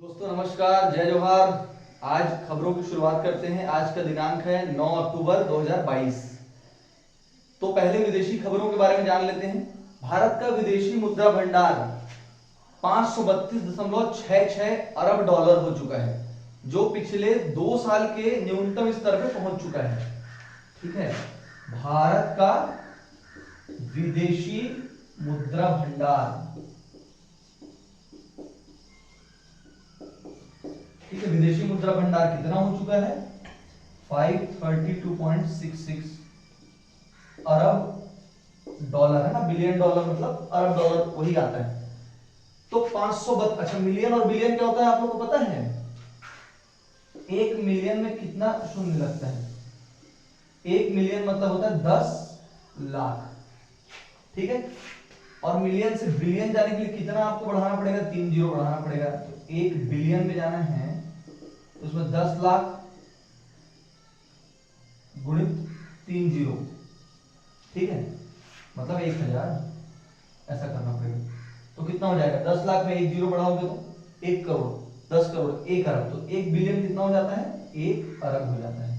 दोस्तों नमस्कार, जय जोहार। आज खबरों की शुरुआत करते हैं। आज का दिनांक है 9 अक्टूबर 2022। तो पहले विदेशी खबरों के बारे में जान लेते हैं। भारत का विदेशी मुद्रा भंडार 532.66 अरब डॉलर हो चुका है, जो पिछले 2 साल के न्यूनतम स्तर पर पहुंच चुका है। ठीक है, भारत का विदेशी मुद्रा भंडार, ठीक है, विदेशी मुद्रा भंडार कितना हो चुका है? 532.66 अरब डॉलर है ना। बिलियन डॉलर मतलब अरब डॉलर वही आता है। तो 500, अच्छा मिलियन और बिलियन क्या होता है आप लोग को पता है? 1 मिलियन में कितना शून्य लगता है? 1 मिलियन मतलब होता है 10 लाख। ठीक है, और मिलियन से बिलियन जाने के लिए कितना आपको बढ़ाना पड़ेगा? 3 जीरो बढ़ाना पड़ेगा। तो 1 बिलियन में जाना है तो उसमें 10 लाख गुणित 3 जीरो, ठीक है, मतलब 1000 ऐसा करना पड़ेगा। तो कितना हो जाएगा? 10 लाख में 1 जीरो बढ़ाओगे तो 1 करोड़, 10 करोड़, 1 अरब। तो 1 बिलियन कितना हो जाता है? 1 अरब हो जाता है।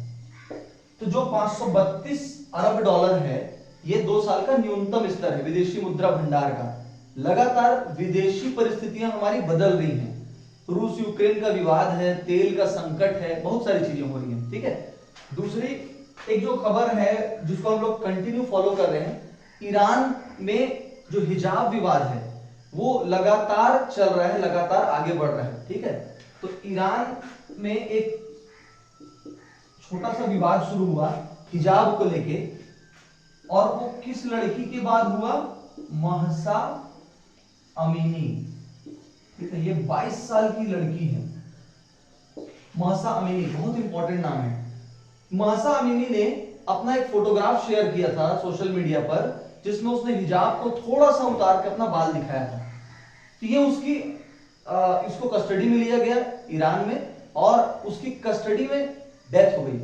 तो जो 532 अरब डॉलर है, ये 2 साल का न्यूनतम स्तर है विदेशी मुद्रा भंडार का। लगातार विदेशी परिस्थितियां हमारी बदल रही हैं। रूस यूक्रेन का विवाद है, तेल का संकट है, बहुत सारी चीजें हो रही हैं। ठीक है, दूसरी एक जो खबर है जिसको हम लोग कंटिन्यू फॉलो कर रहे हैं, ईरान में जो हिजाब विवाद है वो लगातार चल रहा है, लगातार आगे बढ़ रहा है। ठीक है, तो ईरान में एक छोटा सा विवाद शुरू हुआ हिजाब को लेके, और वो किस लड़की के बाद हुआ? Mahsa Amini. ठीक है, ये 22 साल की लड़की है महसा अमीनी, बहुत इंपॉर्टेंट नाम है। महसा अमीनी ने अपना एक फोटोग्राफ शेयर किया था सोशल मीडिया पर, जिसमें उसने हिजाब को थोड़ा सा उतार के अपना बाल दिखाया था। तो ये उसकी इसको कस्टडी में लिया गया ईरान में, और उसकी कस्टडी में डेथ हो गई,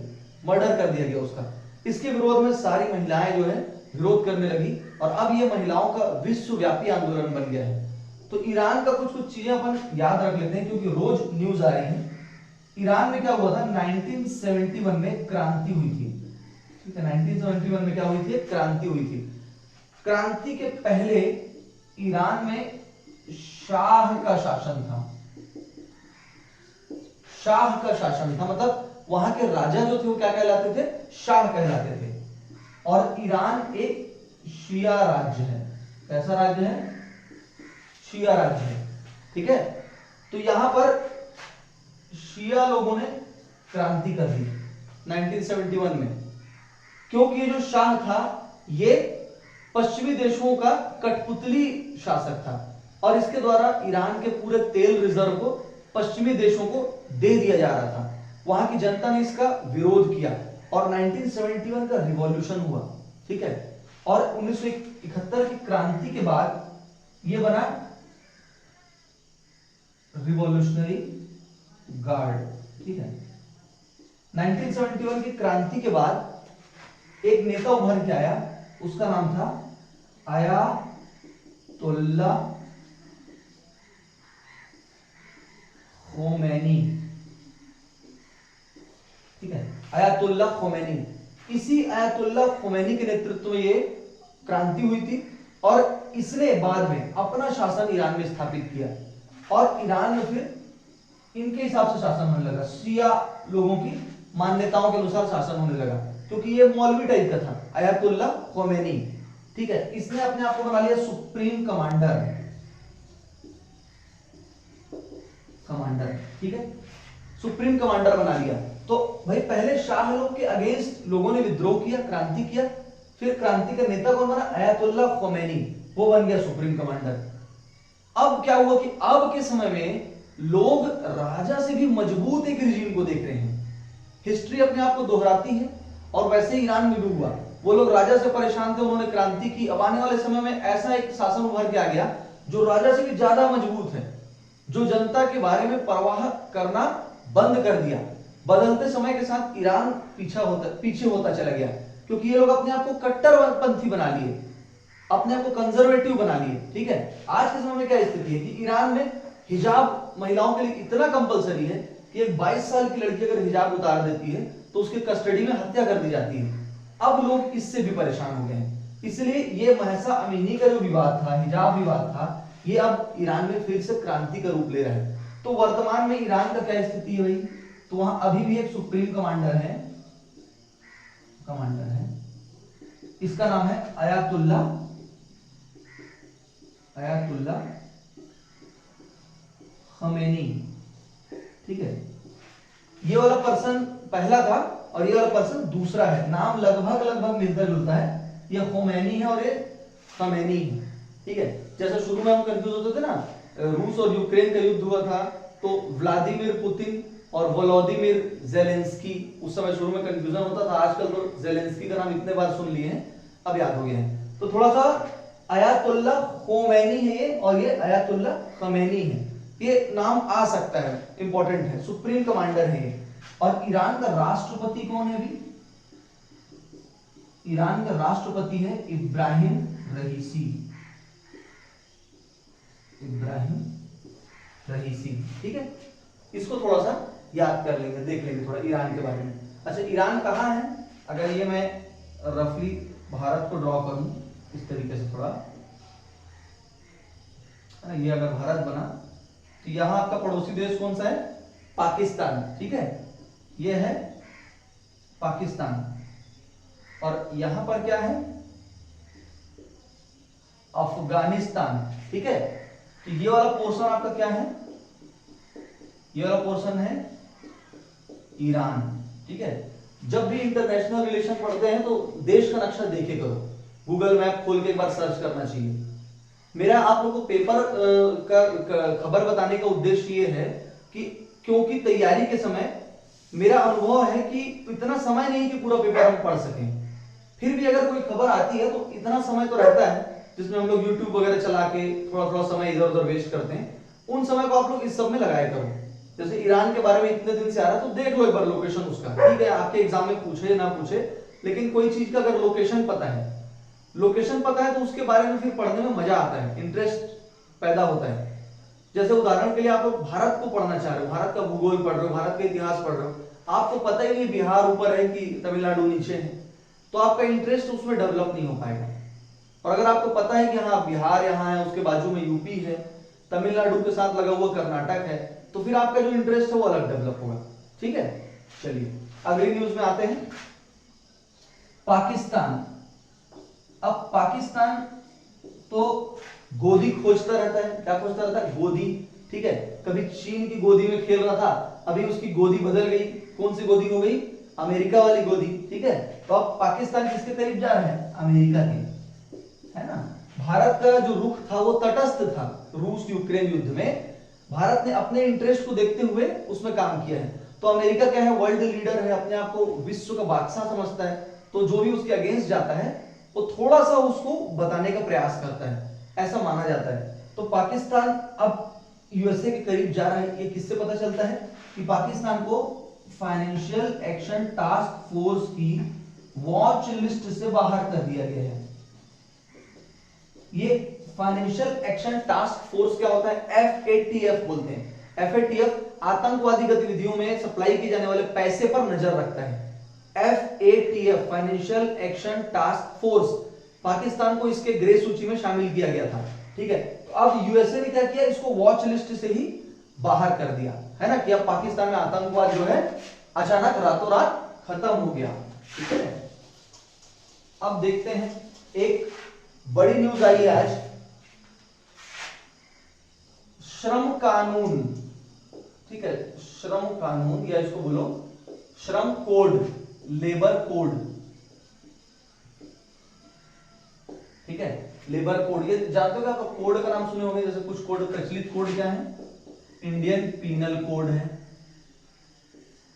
मर्डर कर दिया गया उसका। इसके विरोध में सारी महिलाएं जो है विरोध करने लगी, और अब ये महिलाओं का विश्वव्यापी आंदोलन बन गया है। तो ईरान का कुछ कुछ चीजें अपन याद रख लेते हैं, क्योंकि रोज न्यूज आ रही है। ईरान में क्या हुआ था? 1971 में क्रांति हुई थी। ठीक है, 1971 में क्या हुई थी? क्रांति हुई थी। क्रांति के पहले ईरान में शाह का शासन था। शाह का शासन था मतलब वहां के राजा जो थे वो क्या कहलाते थे? शाह कहलाते थे। और ईरान एक शिया राज्य है। कैसा राज्य है? शिया राज्य है। ठीक है, तो यहां पर शिया लोगों ने क्रांति कर दी 1971 में, क्योंकि ये जो शाह था ये पश्चिमी देशों का कठपुतली शासक था, और इसके द्वारा ईरान के पूरे तेल रिजर्व को पश्चिमी देशों को दे दिया जा रहा था। वहां की जनता ने इसका विरोध किया और 1971 का रिवॉल्यूशन हुआ। ठीक है, और 1971 की क्रांति के बाद यह बना रिवॉल्यूशनरी गार्ड। ठीक है, 1971 की क्रांति के बाद एक नेता उभर के आया, उसका नाम था आयातुल्ला खोमेनी। ठीक है, आयातुल्ला खोमेनी। इसी आयातुल्ला खोमेनी के नेतृत्व में ये क्रांति हुई थी, और इसने बाद में अपना शासन ईरान में स्थापित किया, और ईरान में फिर इनके हिसाब से शासन होने लगा, शिया लोगों की मान्यताओं के अनुसार शासन होने लगा, क्योंकि ये मौलवी टाइप का था आयतुल्ला खोमेनी। ठीक है, इसने अपने आप को बना लिया सुप्रीम कमांडर। ठीक है, सुप्रीम कमांडर बना लिया। तो भाई पहले शाह लोग के अगेंस्ट लोगों ने विद्रोह किया, क्रांति किया, फिर क्रांति का नेता कौन बना? आयतुल्ला खोमेनी, वो बन गया सुप्रीम कमांडर। अब क्या हुआ कि अब के समय में लोग राजा से भी मजबूत एक रिजीम को देख रहे हैं। हिस्ट्री अपने आप को दोहराती है, और वैसे ईरान में भी हुआ। वो लोग राजा से परेशान थे, उन्होंने क्रांति की। अब आने वाले समय में ऐसा एक शासन उभर के आ गया जो राजा से भी ज्यादा मजबूत है, जो जनता के बारे में परवाह करना बंद कर दिया। बदलते समय के साथ ईरान पीछे होता चला गया, क्योंकि ये लोग अपने आप को कट्टरपंथी बना लिए, अपने आप को कंजर्वेटिव बना लिए। ठीक है, आज के समय में क्या स्थिति है कि ईरान में हिजाब महिलाओं के लिए इतना कंपलसरी है कि एक 22 साल की लड़की अगर हिजाब उतार देती है तो उसके कस्टडी में हत्या कर दी जाती है। अब लोग इससे भी परेशान हो गए हैं, इसलिए ये महसा अमीनी का जो विवाद था, हिजाब विवाद था, ये अब ईरान में फिर से क्रांति का रूप ले रहा है। तो वर्तमान में ईरान का क्या स्थिति है भाई, तो वहां अभी भी एक सुप्रीम कमांडर है, इसका नाम है अयातुल्ला खमेनी। ठीक है, ये वाला पर्सन पहला था और ये वाला पर्सन दूसरा है, नाम लगभग मिलता जुलता है, ये खोमैनी है और ये खमेनी है। ठीक है, जैसे शुरू में हम कंफ्यूज होते थे ना, रूस और यूक्रेन का युद्ध हुआ था तो व्लादिमीर पुतिन और वोलोदिमीर जेलेंस्की, उस समय शुरू में कंफ्यूजन होता था, आजकल तो जेलेंस्की का नाम इतने बार सुन लिए हैं अब याद हो गया है। तो थोड़ा सा अयातुल्ला खोमैनी है ये और ये अयातुल्ला खमेनी है, ये नाम आ सकता है, इंपॉर्टेंट है, सुप्रीम कमांडर है ये। और ईरान का राष्ट्रपति कौन है अभी, ईरान का राष्ट्रपति है इब्राहिम रहीसी। ठीक है, इसको थोड़ा सा याद कर लेंगे, देख लेंगे थोड़ा ईरान के बारे में। अच्छा, ईरान कहाँ है, अगर ये मैं रफली भारत को ड्रॉ करूं इस तरीके से थोड़ा, ये अगर भारत बना तो यहां आपका पड़ोसी देश कौन सा है, पाकिस्तान। ठीक है, ये है पाकिस्तान और यहां पर क्या है, अफगानिस्तान। ठीक है, तो ये वाला पोर्शन आपका क्या है, ये वाला पोर्शन है ईरान। ठीक है, जब भी इंटरनेशनल रिलेशन पढ़ते हैं तो देश का नक्शा देखे करो, गूगल मैप खोल के एक बार सर्च करना चाहिए। मेरा आप लोगों को पेपर का खबर बताने का उद्देश्य ये है कि क्योंकि तैयारी के समय मेरा अनुभव है कि इतना समय नहीं कि पूरा पेपर हम पढ़ सकें, फिर भी अगर कोई खबर आती है तो इतना समय तो रहता है जिसमें हम लोग यूट्यूब वगैरह चला के थोड़ा थोड़ा समय इधर उधर वेस्ट करते हैं, उन समय को आप लोग इस सब में लगाया करो। जैसे ईरान के बारे में इतने दिन से आ रहा है तो देख लो एक बार लोकेशन उसका, ठीक है, आपके एग्जाम में पूछे ना पूछे, लेकिन कोई चीज का अगर लोकेशन पता है तो उसके बारे में फिर पढ़ने में मजा आता है, इंटरेस्ट पैदा होता है। जैसे उदाहरण के लिए आप लोग भारत को पढ़ना चाह रहे हो, भारत का भूगोल पढ़ रहे हो, भारत का इतिहास पढ़ रहे हो, आपको पता ही नहीं बिहार ऊपर है कि तमिलनाडु नीचे है, तो आपका इंटरेस्ट उसमें डेवलप नहीं हो पाएगा। और अगर आपको पता है कि हाँ बिहार यहाँ है, उसके बाजू में यूपी है, तमिलनाडु के साथ लगा हुआ कर्नाटक है, तो फिर आपका जो इंटरेस्ट है वो अलग डेवलप होगा। ठीक है, चलिए अगली न्यूज में आते हैं। पाकिस्तान, अब पाकिस्तान तो गोदी खोजता रहता है, क्या खोजता रहता है, गोदी। ठीक है, कभी चीन की गोदी में खेल रहा था, अभी उसकी गोदी बदल गई, कौन सी गोदी हो गई, अमेरिका वाली गोदी। ठीक है, तो अब पाकिस्तान किसके करीब जा रहा है, अमेरिका के, है ना। भारत का जो रुख था वो तटस्थ था, रूस यूक्रेन युद्ध में भारत ने अपने इंटरेस्ट को देखते हुए उसमें काम किया है। तो अमेरिका क्या है, वर्ल्ड लीडर है, अपने आप को विश्व का बादशाह समझता है, तो जो भी उसके अगेंस्ट जाता है वो थोड़ा सा उसको बताने का प्रयास करता है, ऐसा माना जाता है। तो पाकिस्तान अब यूएसए के करीब जा रहा है, ये किससे पता चलता है कि पाकिस्तान को फाइनेंशियल एक्शन टास्क फोर्स की वॉच लिस्ट से बाहर कर दिया गया है। ये फाइनेंशियल एक्शन टास्क फोर्स क्या होता है, FATF बोलते हैं। FATF आतंकवादी गतिविधियों में सप्लाई किए जाने वाले पैसे पर नजर रखता है। FATF financial action task force, Pakistan को इसके ग्रे सूची में शामिल किया गया था। ठीक है, तो अब यूएसए ने क्या किया, इसको वॉच लिस्ट से ही बाहर कर दिया, है ना, कि अब पाकिस्तान में आतंकवाद जो है अचानक रातों रात खत्म हो गया। ठीक है, अब देखते हैं एक बड़ी न्यूज आई है आज, श्रम कानून। ठीक है, श्रम कानून या इसको बोलो श्रम कोड, लेबर कोड। ठीक है, लेबर कोड, ये जानते हो आप कोड का नाम सुने होंगे, जैसे कुछ कोड, प्रचलित कोड क्या है, इंडियन पीनल कोड है,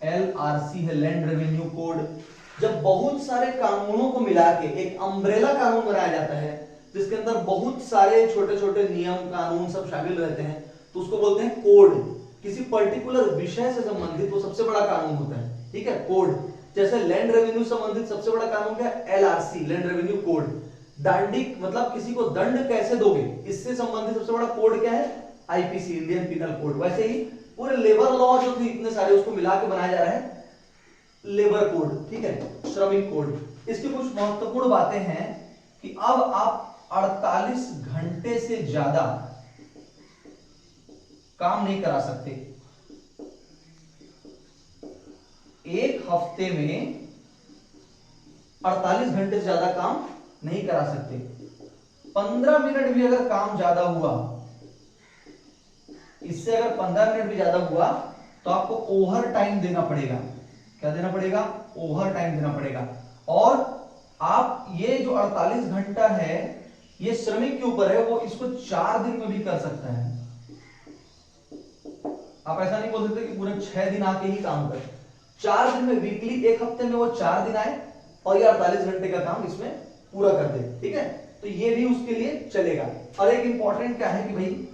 LRC है, लैंड रेवेन्यू कोड। जब बहुत सारे कानूनों को मिला के एक अम्ब्रेला कानून बनाया जाता है जिसके अंदर बहुत सारे छोटे छोटे नियम कानून सब शामिल रहते हैं, तो उसको बोलते हैं कोड। किसी पर्टिकुलर विषय से संबंधित वो सबसे बड़ा कानून होता है। ठीक है, कोड। जैसे लैंड रेवेन्यू संबंधित सबसे बड़ा कानून क्या है, LRC, लैंड रेवेन्यू कोड। दांडिक मतलब किसी को दंड कैसे दोगे, इससे संबंधित सबसे बड़ा कोड क्या है, आईपीसी इंडियन पिनल कोड, वैसे ही पूरे लेबर लॉ जो थे इतने सारे उसको मिला के बनाया जा रहा है लेबर कोड, ठीक है, श्रमिक कोड। इसकी कुछ महत्वपूर्ण बातें हैं कि अब आप 48 घंटे से ज्यादा काम नहीं करा सकते। एक हफ्ते में 48 घंटे से ज्यादा काम नहीं करा सकते। 15 मिनट भी अगर काम ज्यादा हुआ, इससे अगर 15 मिनट भी ज्यादा हुआ तो आपको ओवर टाइम देना पड़ेगा। क्या देना पड़ेगा? ओवर टाइम देना पड़ेगा। और आप ये जो 48 घंटा है ये श्रमिक के ऊपर है, वो इसको 4 दिन में भी कर सकता है। आप ऐसा नहीं बोल सकते कि पूरे 6 दिन आके ही काम कर। 4 दिन में, वीकली, एक हफ्ते में वो 4 दिन आए और ये 48 घंटे का काम इसमें पूरा कर दे, ठीक है। तो ये भी उसके लिए चलेगा। और एक इंपॉर्टेंट क्या है कि भाई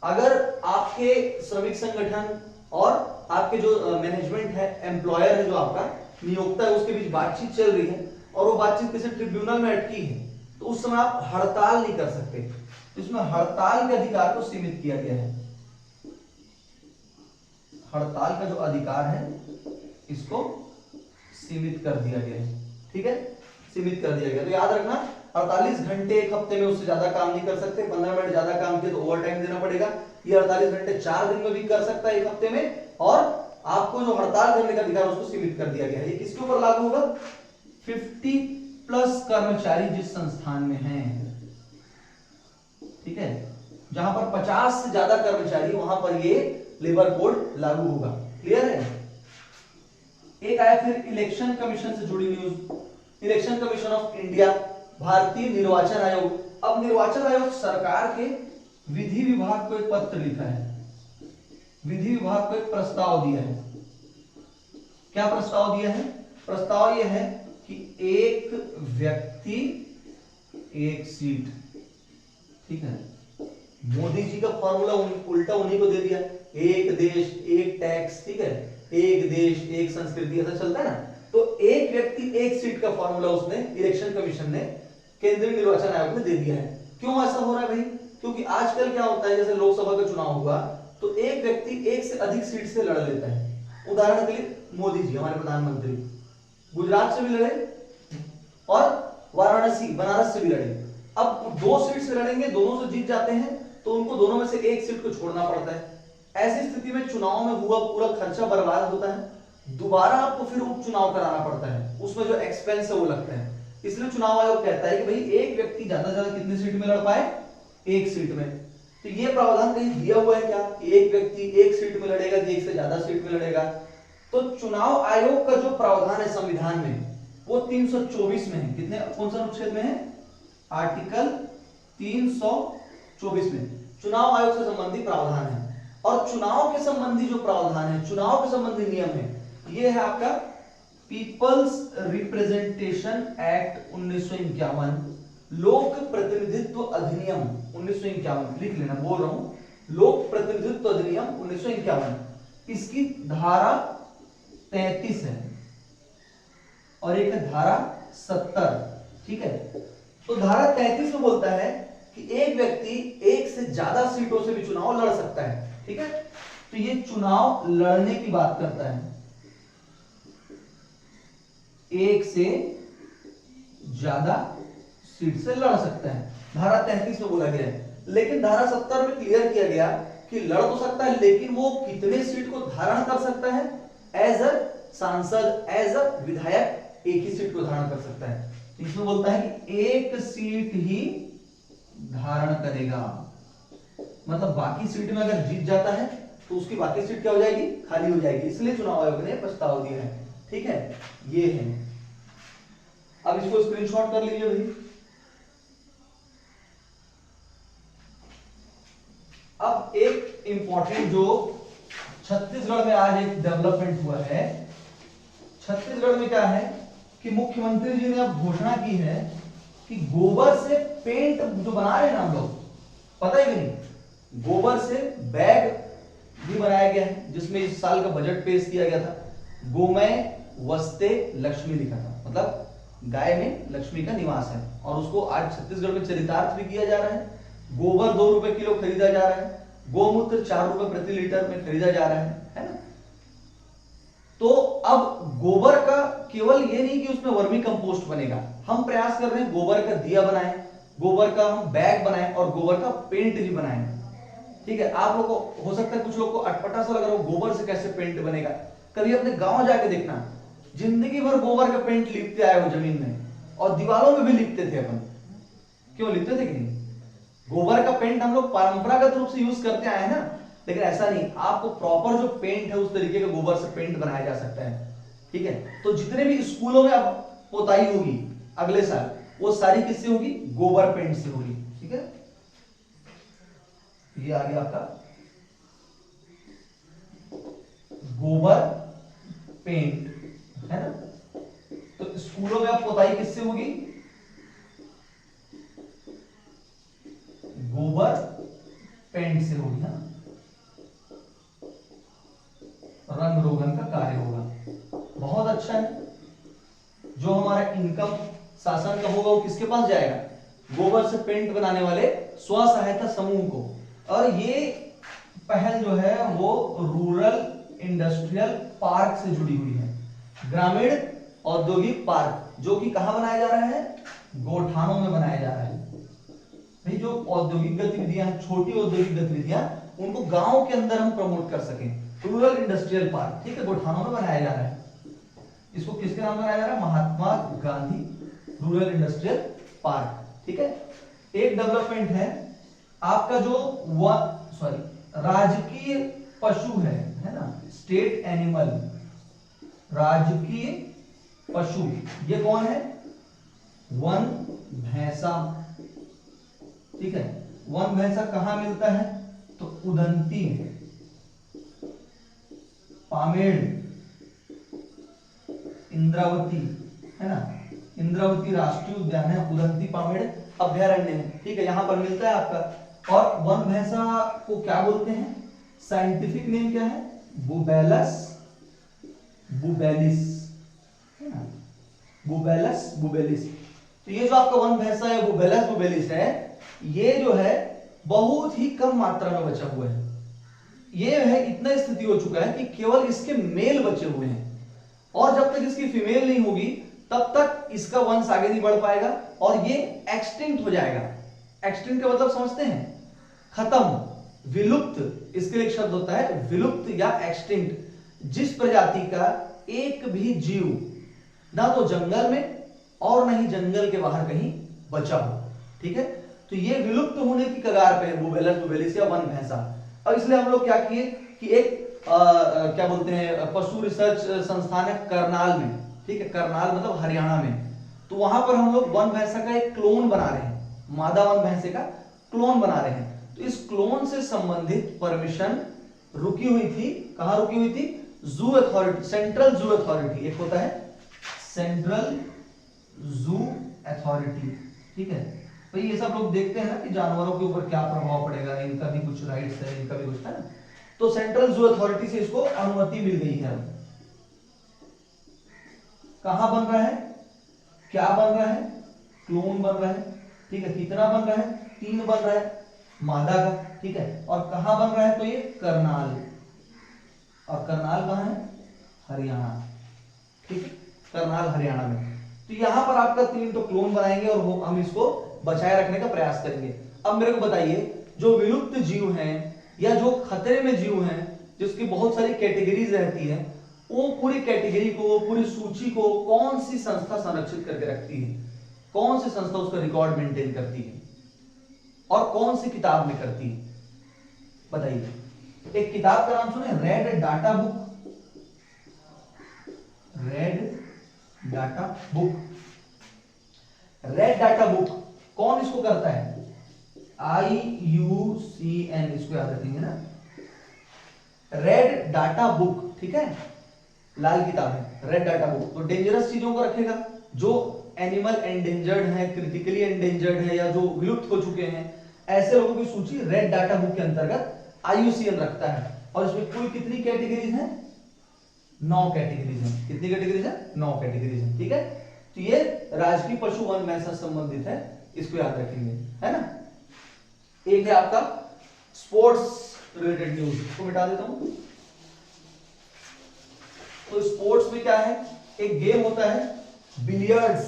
अगर आपके श्रमिक संगठन और आपके जो मैनेजमेंट है, एम्प्लॉयर है, जो आपका नियोक्ता है, उसके बीच बातचीत चल रही है और वो बातचीत किसी ट्रिब्यूनल में अटकी है, तो उस समय आप हड़ताल नहीं कर सकते। इसमें हड़ताल के अधिकार को सीमित किया गया है। हड़ताल का जो अधिकार है इसको सीमित कर दिया गया है, ठीक है, सीमित कर दिया गया। तो याद रखना 48 घंटे एक हफ्ते में उससे ज्यादा काम नहीं कर सकते। 15 मिनट ज्यादा काम किया तो ओवर टाइम देना पड़ेगा। ये 48 घंटे 4 दिन में भी कर सकता है एक हफ्ते में। और आपको जो हड़ताल करने का अधिकार उसको सीमित कर दिया गया है। ये किसके ऊपर लागू होगा? 50+ कर्मचारी जिस संस्थान में हैं, ठीक है, जहां पर 50 से ज्यादा कर्मचारी, वहां पर ये लेबर कोड लागू होगा। क्लियर है? एक आया फिर इलेक्शन कमीशन से जुड़ी news. Election commission of India, भारतीय निर्वाचन आयोग। अब निर्वाचन आयोग सरकार के विधि विभाग को एक पत्र लिखा है, विधि विभाग को एक प्रस्ताव दिया है। क्या प्रस्ताव दिया है? प्रस्ताव यह है कि एक व्यक्ति एक सीट, ठीक है। मोदी जी का फॉर्मूला उल्टा उन्हीं को दे दिया, एक देश एक टैक्स, ठीक है, एक देश एक संस्कृति, ऐसा चलता है ना। तो एक व्यक्ति एक सीट का फॉर्मूला उसने इलेक्शन कमीशन ने, केंद्रीय निर्वाचन आयोग ने दे दिया है। क्यों ऐसा हो रहा है भाई? क्योंकि आजकल क्या होता है, जैसे लोकसभा का चुनाव हुआ तो एक व्यक्ति एक से अधिक सीट से लड़ लेता है। उदाहरण के लिए मोदी जी, हमारे प्रधानमंत्री, गुजरात से भी लड़े और वाराणसी, बनारस से भी लड़े। अब 2 सीट से लड़ेंगे, दोनों से जीत जाते हैं तो उनको दोनों में से एक सीट को छोड़ना पड़ता है। ऐसी स्थिति में चुनाव में हुआ पूरा खर्चा बर्बाद होता है। दोबारा आपको फिर उपचुनाव कराना पड़ता है, उसमें जो एक्सपेंस है वो लगता है। इसलिए चुनाव आयोग कहता है कि भाई एक व्यक्ति ज्यादा से ज्यादा कितनी सीट में लड़ पाए? एक सीट में। तो ये प्रावधान कहीं दिया हुआ है क्या कि एक व्यक्ति एक सीट में लड़ेगा कि एक से ज्यादा सीट में लड़ेगा? तो चुनाव आयोग का जो प्रावधान है संविधान में वो 324 में है। कितने, कौन सा अनुच्छेद में है? आर्टिकल 324 में चुनाव आयोग से संबंधित प्रावधान है। और चुनाव के संबंधी जो प्रावधान है, चुनाव के संबंधी नियम है, ये है आपका पीपल्स रिप्रेजेंटेशन एक्ट 1951, लोक प्रतिनिधित्व अधिनियम 1951, लिख लेना, बोल रहा हूं, लोक प्रतिनिधित्व अधिनियम 1951। इसकी धारा 33 है और एक है धारा 70, ठीक है। तो धारा 33 में बोलता है कि एक व्यक्ति एक से ज्यादा सीटों से भी चुनाव लड़ सकता है, ठीक है। तो ये चुनाव लड़ने की बात करता है, एक से ज्यादा सीट से लड़ सकता है, धारा 33 में बोला गया है। लेकिन धारा 70 में क्लियर किया गया कि लड़ तो सकता है, लेकिन वो कितने सीट को धारण कर सकता है? एज अ सांसद, एज अ विधायक एक ही सीट को धारण कर सकता है। इसमें बोलता है कि एक सीट ही धारण करेगा, मतलब बाकी सीट में अगर जीत जाता है तो उसकी बाकी सीट क्या हो जाएगी? खाली हो जाएगी। इसलिए चुनाव आयोग ने प्रस्ताव दिया है, ठीक है। ये है, अब इसको स्क्रीनशॉट कर लीजिए भाई। अब एक इंपॉर्टेंट जो छत्तीसगढ़ में आज एक डेवलपमेंट हुआ है, छत्तीसगढ़ में क्या है कि मुख्यमंत्री जी ने अब घोषणा की है कि गोबर से पेंट जो बना रहे हैं ना हम लोग, पता है कि नहीं, गोबर से बैग भी बनाया गया है, जिसमें इस साल का बजट पेश किया गया था। गोमय वस्ते लक्ष्मी लिखा था, मतलब गाय में लक्ष्मी का निवास है, और उसको आज छत्तीसगढ़ में चरितार्थ भी किया जा रहा है। गोबर 2 रुपए किलो खरीदा जा रहा है। गोमूत्र 4 रुपए प्रति लीटर में खरीदा जा रहा है ना। तो अब गोबर का केवल ये नहीं कि उसमें वर्मी कंपोस्ट बनेगा, हम प्रयास कर रहे हैं गोबर का दिया बनाएं, गोबर का हम बैग बनाएं और गोबर का पेंट भी बनाएं। ठीक है, आप लोग को हो सकता है कुछ लोग को अटपटा सा लग रहा हो गोबर से कैसे पेंट बनेगा, कभी अपने गांव जाके देखना, जिंदगी भर गोबर का पेंट लिपते आए हो जमीन में, और दीवारों में भी लिपते थे अपन, क्यों लिपते थे कि नहीं? गोबर का पेंट हम लोग परंपरागत रूप से यूज करते आए हैं ना, लेकिन ऐसा नहीं, आपको प्रॉपर जो पेंट है उस तरीके का गोबर से पेंट बनाया जा सकता है। ठीक है, तो जितने भी स्कूलों में अब पोताई होगी अगले साल, वो सारी किससे होगी? गोबर पेंट से होगी। ठीक है, ये आ गया आपका गोबर पेंट, है ना। तो स्कूलों में अब पोताई किससे होगी? गोबर पेंट से होगी ना, रंग रोगन का कार्य होगा। बहुत अच्छा है, जो हमारा इनकम शासन का होगा वो किसके पास जाएगा? गोबर से पेंट बनाने वाले स्व सहायता समूह को। और ये पहल जो है वो रूरल इंडस्ट्रियल पार्क से जुड़ी हुई है, ग्रामीण औद्योगिक पार्क, जो कि कहां बनाया जा रहा है? गोठानों में बनाया जा रहा है। भाई जो औद्योगिक गतिविधियां हैं, छोटी औद्योगिक गतिविधियां, उनको गांव के अंदर हम प्रमोट कर सकें। रूरल इंडस्ट्रियल पार्क, ठीक है, गोठानों में बनाया जा रहा है। इसको किसके नाम बनाया जा रहा है? Mahatma Gandhi rural industrial park. ठीक है, एक डेवलपमेंट है आपका जो राजकीय पशु है ना, स्टेट एनिमल, राजकीय पशु, ये कौन है? वन भैंसा। ठीक है, वन भैंसा कहां मिलता है? तो उदंती, पामेड़, इंद्रावती, है ना, इंद्रावती राष्ट्रीय उद्यान है, उदंती पामेड़ अभ्यारण्य है। ठीक है, यहां पर मिलता है आपका। और वन भैंसा को क्या बोलते हैं? साइंटिफिक नेम क्या है? बुबेलस बुबेलिस, है ना, बुबेलस बुबेलिस। तो ये जो आपका वन भैंसा है बुबेलस बुबेलिस है, ये जो है बहुत ही कम मात्रा में बचा हुआ है। ये है इतना स्थिति हो चुका है कि केवल इसके मेल बचे हुए हैं, और जब तक इसकी फीमेल नहीं होगी तब तक इसका वंश आगे नहीं बढ़ पाएगा और ये एक्सटिंक्ट हो जाएगा। एक्सटिंक्ट का मतलब समझते हैं? खत्म, विलुप्त। इसके लिए एक शब्द होता है विलुप्त या एक्सटिंक्ट। जिस प्रजाति का एक भी जीव ना तो जंगल में और ना ही जंगल के बाहर कहीं बचा हो। ठीक है, तो ये विलुप्त होने की कगार पे है बुबेलस बुबेलिस या वन भैंसा। और इसलिए हम लोग क्या किए कि एक क्या बोलते हैं, पशु रिसर्च संस्थान है करनाल में। ठीक है, करनाल मतलब हरियाणा में। तो वहां पर हम लोग वन भैंसा का एक क्लोन बना रहे हैं, मादा वन भैंसे का क्लोन बना रहे हैं। तो इस क्लोन से संबंधित परमिशन रुकी हुई थी, कहां रुकी हुई थी? Zoo authority, central zoo authority. एक होता है सेंट्रल जू अथॉरिटी। ठीक है, तो ये सब लोग देखते हैं ना कि जानवरों के ऊपर क्या प्रभाव पड़ेगा, इनका भी कुछ राइट्स है, इनका भी कुछ है ना। तो सेंट्रल जू अथॉरिटी से इसको अनुमति मिल गई है। कहां बन रहा है? क्या बन रहा है? क्लोन बन रहा है। ठीक है, कितना बन रहा है? 3 बन रहा है मादा का। ठीक है, और कहां बन रहा है? तो ये करनाल, और करनाल कहां है? हरियाणा। ठीक है, करनाल हरियाणा में। तो यहां पर आपका 3 तो क्लोन बनाएंगे और हम इसको बचाए रखने का प्रयास करेंगे। अब मेरे को बताइए, जो विलुप्त जीव हैं या जो खतरे में जीव हैं, जिसकी बहुत सारी कैटेगरीज रहती है, वो पूरी कैटेगरी को, पूरी सूची को कौन सी संस्था संरक्षित करके रखती है? कौन सी संस्था उसका रिकॉर्ड मेंटेन करती है और कौन सी किताब में करती है? बताइए। एक किताब का नाम सुने, red data book. Red data book, red data book कौन इसको करता है? IUCN, इसको याद रखेंगे ना, रेड डाटा बुक। ठीक है, लाल किताब है रेड डाटा बुक। तो डेंजरस चीजों को रखेगा, जो एनिमल एंडेंजर्ड है, क्रिटिकली एंडेंजर्ड है, या जो विलुप्त हो चुके हैं, ऐसे लोगों की सूची रेड डाटा बुक के अंतर्गत IUCN रखता है। और इसमें कुल कितनी कैटेगरीज हैं? 9 कैटेगरीज हैं। कितनी कैटेगरीज हैं? 9 कैटेगरीज हैं। ठीक है, तो ये राजकीय पशु वन भैंसा संबंधित है, इसको याद रखेंगे, है ना। एक है आपका स्पोर्ट्स रिलेटेड न्यूज को मिटा देता हूं। तो स्पोर्ट्स में क्या है, एक गेम होता है बिलियर्ड्स,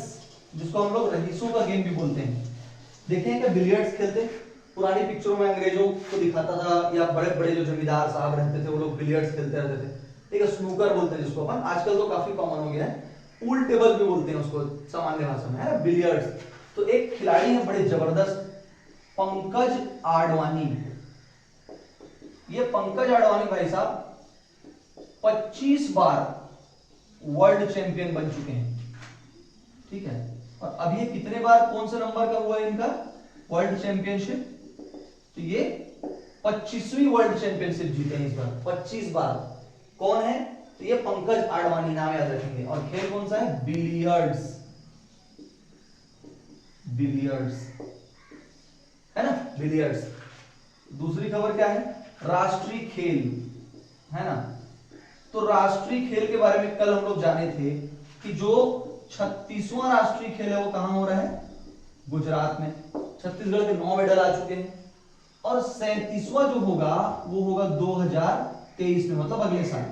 जिसको हम लोग रईसों का गेम भी बोलते हैं। देखे हैं क्या बिलियर्ड्स खेलते? पुरानी पिक्चरों में अंग्रेजों को दिखाता था, या बड़े बड़े जो जमींदार साहब रहते थे वो लोग बिलियर्ड्स खेलते रहते थे। ठीक है, स्नूकर बोलते हैं जिसको अपन, आजकल तो काफी कॉमन हो गया है, पूल टेबल भी बोलते हैं उसको सामान्य भाषा में, है ना, बिलियर्ड्स। तो एक खिलाड़ी है बड़े जबरदस्त, पंकज आडवाणी। ये पंकज आडवाणी भाई साहब 25 बार वर्ल्ड चैंपियन बन चुके हैं। ठीक है, और अब ये कितने बार, कौन से नंबर का हुआ है इनका वर्ल्ड चैंपियनशिप? तो ये 25वीं वर्ल्ड चैंपियनशिप जीते हैं इस बार, 25 बार। कौन है? तो ये पंकज आडवाणी, नाम याद रखेंगे। और खेल कौन सा है? बिलियर्ड्स। बिलियर्ड्स, है ना, बिलियर्ड्स। दूसरी खबर क्या है? राष्ट्रीय खेल, है ना। तो राष्ट्रीय खेल के बारे में कल हम लोग जाने थे कि जो 36वां राष्ट्रीय खेल है वो कहां हो रहा है? गुजरात में। छत्तीसगढ़ के 9 मेडल आ चुके हैं, और 37वां जो होगा वो होगा 2023 में, मतलब अगले साल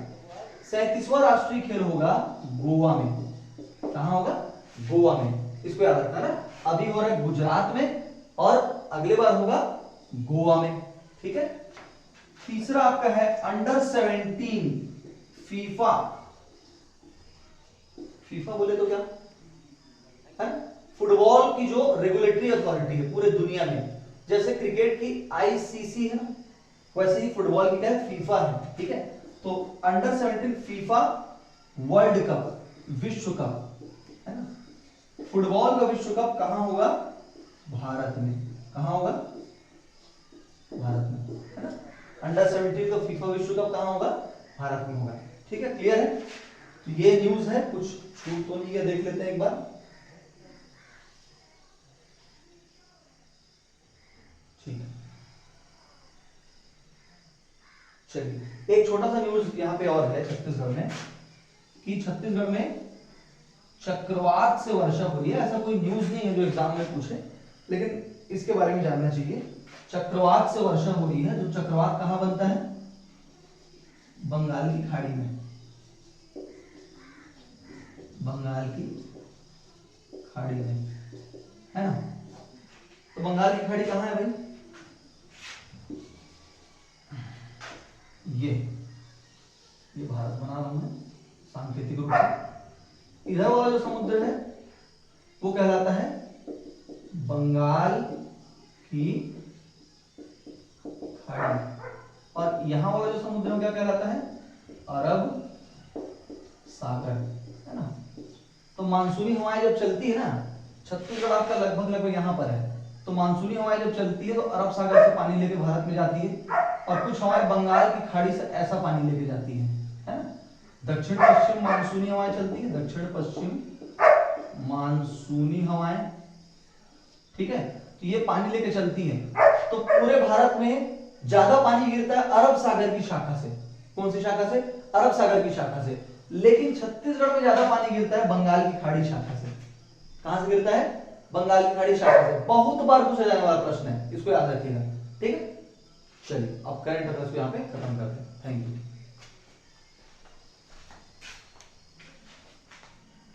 37वां राष्ट्रीय खेल होगा गोवा में। कहां होगा? गोवा में। इसको याद रखना ना, अभी हो रहा है गुजरात में और अगले बार होगा गोवा में। ठीक है। तीसरा आपका है अंडर 17 फीफा। फीफा बोले तो क्या है? फुटबॉल की जो रेगुलेटरी अथॉरिटी है पूरे दुनिया में, जैसे क्रिकेट की आईसीसी है ना, वैसे ही फुटबॉल की क्या है? फीफा है। ठीक है, तो अंडर 17 फीफा वर्ल्ड कप, विश्व कप, है ना, फुटबॉल का विश्व कप कहां होगा? भारत में। कहां होगा? भारत में, है ना। अंडर 17 का फीफा विश्व कप कहां होगा? भारत में होगा। ठीक है, क्लियर है। तो ये न्यूज है, कुछ छूट तो नहीं है, देख लेते हैं एक बार। ठीक है, चलिए एक छोटा सा न्यूज यहाँ पे और है छत्तीसगढ़ में, कि छत्तीसगढ़ में चक्रवात से वर्षा हो रही है। ऐसा कोई न्यूज नहीं है जो एग्जाम में पूछे, लेकिन इसके बारे में जानना चाहिए। चक्रवात से वर्षा हो रही है। जो चक्रवात कहां बनता है? बंगाल की खाड़ी में। बंगाल की खाड़ी में, है ना। तो बंगाल की खाड़ी कहां है भाई? ये भारत बना रहा हूं मैं सांकेतिक रूप से। इधर वाला जो समुद्र है वो कहलाता है बंगाल की खाड़ी, और यहां वाला जो समुद्र है क्या कहलाता है? अरब सागर, है ना। तो मानसूनी हवाएं जब चलती है ना, छत्तीसगढ़ आपका लगभग यहां पर है, तो मानसूनी हवाएं जब चलती है तो अरब सागर से पानी लेके भारत में जाती है, और कुछ हवाएं बंगाल की खाड़ी से ऐसा पानी लेके जाती है ना। दक्षिण पश्चिम मानसूनी हवाएं चलती है, दक्षिण पश्चिम मानसूनी हवाएं। ठीक है, तो ये पानी लेके चलती है। तो पूरे भारत में ज्यादा पानी गिरता है अरब सागर की शाखा से। कौन सी शाखा से? अरब सागर की शाखा से। लेकिन छत्तीसगढ़ में ज्यादा पानी गिरता है बंगाल की खाड़ी शाखा से। कहां से गिरता है? बंगाल की खाड़ी शाखा से। बहुत बार पूछा जाने वाला प्रश्न है, इसको याद रखिएगा। ठीक है, चलिए अब करंट अफेयर्स को यहाँ पे खत्म करते हैं। Thank you.